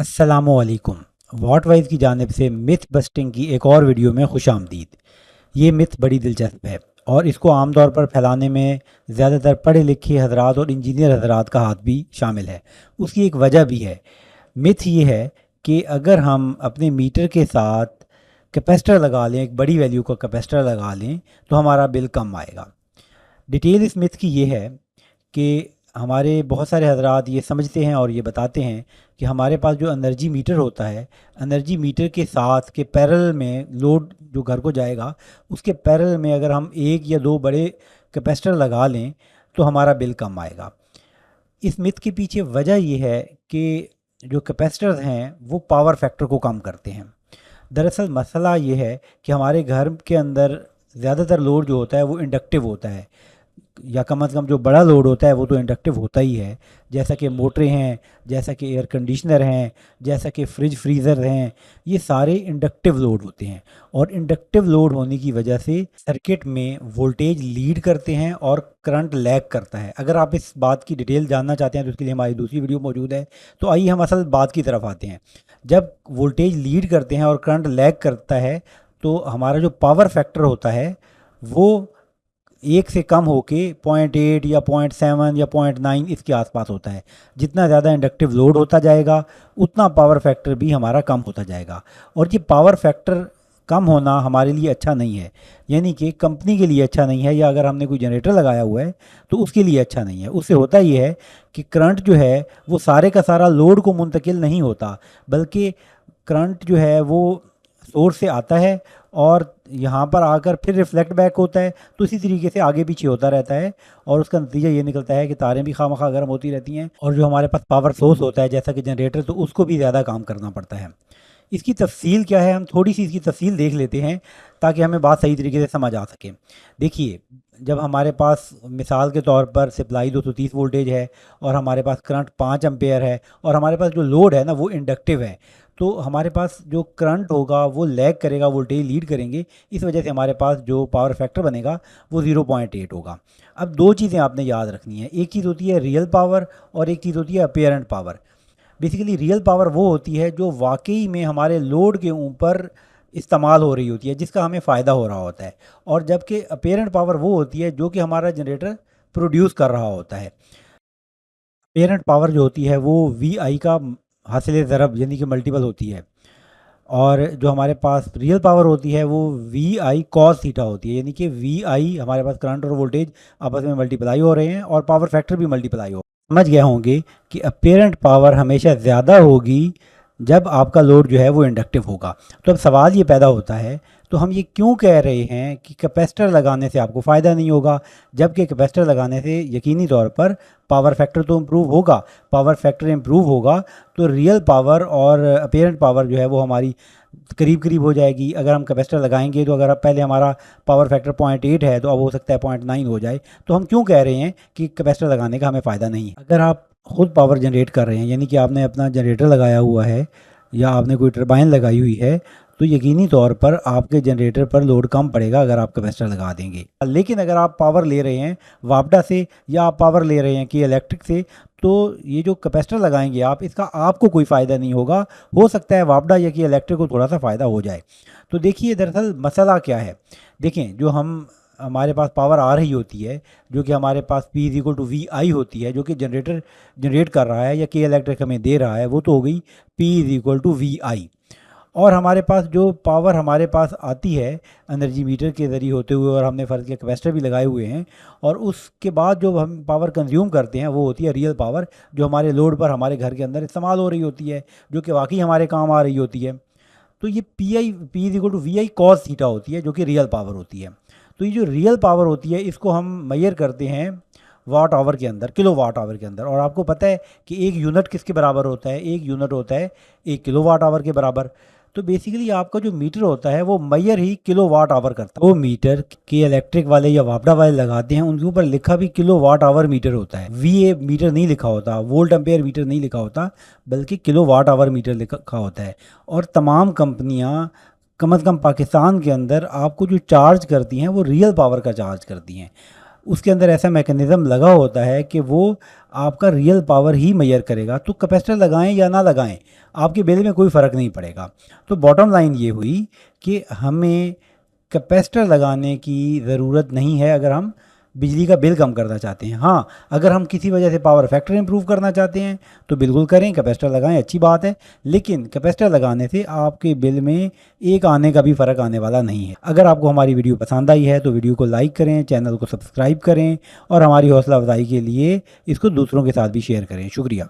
अस्सलामुअलैकुम। What wise की जानिब से मिथ बस्टिंग की एक और वीडियो में खुश आमदीद। ये मिथ बड़ी दिलचस्प है और इसको आमतौर पर फैलाने में ज़्यादातर पढ़े लिखे हजरात और इंजीनियर हजरात का हाथ भी शामिल है। उसकी एक वजह भी है। मिथ ये है कि अगर हम अपने मीटर के साथ कैपेसिटर लगा लें, एक बड़ी वैल्यू का कैपेसिटर लगा लें, तो हमारा बिल कम आएगा। डिटेल इस मिथ की ये है कि हमारे बहुत सारे हजरात ये समझते हैं और ये बताते हैं कि हमारे पास जो एनर्जी मीटर होता है, एनर्जी मीटर के साथ के पैरेलल में लोड जो घर को जाएगा, उसके पैरेलल में अगर हम एक या दो बड़े कैपेसिटर लगा लें तो हमारा बिल कम आएगा। इस मिथ के पीछे वजह ये है कि जो कैपेसिटर्स हैं वो पावर फैक्टर को कम करते हैं। दरअसल मसला ये है कि हमारे घर के अंदर ज़्यादातर लोड जो होता है वो इंडक्टिव होता है, या कम से कम जो बड़ा लोड होता है वो तो इंडक्टिव होता ही है। जैसा कि मोटरें हैं, जैसा कि एयर कंडीशनर हैं, जैसा कि फ्रिज फ्रीज़र हैं, ये सारे इंडक्टिव लोड होते हैं। और इंडक्टिव लोड होने की वजह से सर्किट में वोल्टेज लीड करते हैं और करंट लैग करता है। अगर आप इस बात की डिटेल जानना चाहते हैं तो उसके लिए हमारी दूसरी वीडियो मौजूद है। तो आइए हम असल बात की तरफ आते हैं। जब वोल्टेज लीड करते हैं और करंट लैग करता है तो हमारा जो पावर फैक्टर होता है वो एक से कम होके 0.8 या 0.7 या 0.9 इसके आसपास होता है। जितना ज़्यादा इंडक्टिव लोड होता जाएगा उतना पावर फैक्टर भी हमारा कम होता जाएगा। और ये पावर फैक्टर कम होना हमारे लिए अच्छा नहीं है, यानी कि कंपनी के लिए अच्छा नहीं है, या अगर हमने कोई जनरेटर लगाया हुआ है तो उसके लिए अच्छा नहीं है। उससे होता ये है कि करंट जो है वो सारे का सारा लोड को मुंतकिल नहीं होता, बल्कि करंट जो है वो सोर्स से आता है और यहाँ पर आकर फिर रिफ्लेक्ट बैक होता है। तो इसी तरीके से आगे पीछे होता रहता है और उसका नतीजा ये निकलता है कि तारें भी खामखा गर्म होती रहती हैं और जो हमारे पास पावर सोर्स होता है जैसा कि जनरेटर, तो उसको भी ज़्यादा काम करना पड़ता है। इसकी तफसील क्या है, हम थोड़ी सी इसकी तफसील देख लेते हैं ताकि हमें बात सही तरीके से समझ आ सके। देखिए, जब हमारे पास मिसाल के तौर पर सप्लाई 230 वोल्टेज है और हमारे पास करंट 5 एम्पेयर है और हमारे पास जो लोड है ना वो इंडक्टिव है, तो हमारे पास जो करंट होगा वो लैग करेगा, वोल्टेज लीड करेंगे। इस वजह से हमारे पास जो पावर फैक्टर बनेगा वो 0.8 होगा। अब दो चीज़ें आपने याद रखनी है। एक चीज़ होती है रियल पावर और एक चीज़ होती है apparent power. Basically real power वो होती है जो वाकई में हमारे लोड के ऊपर इस्तेमाल हो रही होती है, जिसका हमें फ़ायदा हो रहा होता है। और जबकि अपेरेंट पावर वो होती है जो कि हमारा जनरेटर प्रोड्यूस कर रहा होता है। अपेरेंट पावर जो होती है वो वी आई का हासिल ज़रब यानी कि मल्टीपल होती है, और जो हमारे पास रियल पावर होती है वो वी आई कॉस थीटा होती है, यानी कि वी आई हमारे पास करंट और वोल्टेज आपस में मल्टीप्लाई हो रहे हैं और पावर फैक्टर भी मल्टीप्लाई हो। समझ गए होंगे कि अपेरेंट पावर हमेशा ज़्यादा होगी जब आपका लोड जो है वो इंडक्टिव होगा। तो अब सवाल ये पैदा होता है, तो हम ये क्यों कह रहे हैं कि कैपेसिटर लगाने से आपको फ़ायदा नहीं होगा, जबकि कैपेसिटर लगाने से यकीनी तौर पर पावर फैक्टर तो इम्प्रूव होगा। पावर फैक्टर इम्प्रूव होगा तो रियल पावर और अपेरेंट पावर जो है वो हमारी करीब करीब हो जाएगी। अगर हम कैपेसिटर लगाएंगे तो अगर अब पहले हमारा पावर फैक्टर 0.8 है तो अब हो सकता है 0.9 हो जाए। तो हम क्यों कह रहे हैं कि कैपेसिटर लगाने का हमें फ़ायदा नहीं है। अगर आप खुद पावर जनरेट कर रहे हैं, यानी कि आपने अपना जनरेटर लगाया हुआ है या आपने कोई टरबाइन लगाई हुई है, तो यकीनी तौर पर आपके जनरेटर पर लोड कम पड़ेगा अगर आप कैपेसिटर लगा देंगे। लेकिन अगर आप पावर ले रहे हैं वापडा से या आप पावर ले रहे हैं कि इलेक्ट्रिक से, तो ये जो कैपेसिटर लगाएंगे आप, इसका आपको कोई फ़ायदा नहीं होगा। हो सकता है वापडा या कि इलेक्ट्रिक को थोड़ा सा फ़ायदा हो जाए। तो देखिए दरअसल मसला क्या है। देखें, जो हमारे पास पावर आ रही होती है जो कि हमारे पास P is equal to V I होती है, जो कि जनरेटर जनरेट कर रहा है या कि इलेक्ट्रिक हमें दे रहा है, वो तो हो गई P is equal to V I. और हमारे पास जो पावर हमारे पास आती है एनर्जी मीटर के ज़रिए होते हुए, और हमने फ़र्ज़ किया कैपेसिटर भी लगाए हुए हैं, और उसके बाद जो हम पावर कंज्यूम करते हैं वो होती है रियल पावर, जो हमारे लोड पर हमारे घर के अंदर इस्तेमाल हो रही होती है, जो कि वाकई हमारे काम आ रही होती है। तो ये P is equal to V I cos theta होती है, जो कि रियल पावर होती है। तो ये जो रियल पावर होती है इसको हम मेजर करते हैं वाट आवर के अंदर, किलो वाट आवर के अंदर। और आपको पता है कि एक यूनिट किसके बराबर होता है, एक यूनिट होता है 1 किलो वाट आवर के बराबर। तो बेसिकली आपका जो मीटर होता है वो मैयर ही किलो वाट आवर करता है। वो मीटर के इलेक्ट्रिक वाले या वापडा वाले लगाते हैं उनके ऊपर लिखा भी किलो वाट आवर मीटर होता है, वी मीटर नहीं लिखा होता, वोल्ट एम्पेयर मीटर नहीं लिखा होता, बल्कि किलो वाट आवर मीटर लिखा होता है। और तमाम कंपनियां कम अज़ कम पाकिस्तान के अंदर आपको जो चार्ज करती हैं वो रियल पावर का चार्ज करती हैं। उसके अंदर ऐसा मैकेनिज़्म लगा होता है कि वो आपका रियल पावर ही मेजर करेगा। तो कैपेसिटर लगाएं या ना लगाएं, आपके बिल में कोई फ़र्क नहीं पड़ेगा। तो बॉटम लाइन ये हुई कि हमें कैपेसिटर लगाने की ज़रूरत नहीं है अगर हम बिजली का बिल कम करना चाहते हैं। हाँ, अगर हम किसी वजह से पावर फैक्टर इंप्रूव करना चाहते हैं तो बिल्कुल करें, कैपेसिटर लगाएं, अच्छी बात है। लेकिन कैपेसिटर लगाने से आपके बिल में एक आने का भी फ़र्क आने वाला नहीं है। अगर आपको हमारी वीडियो पसंद आई है तो वीडियो को लाइक करें, चैनल को सब्सक्राइब करें और हमारी हौसला अफजाई के लिए इसको दूसरों के साथ भी शेयर करें। शुक्रिया।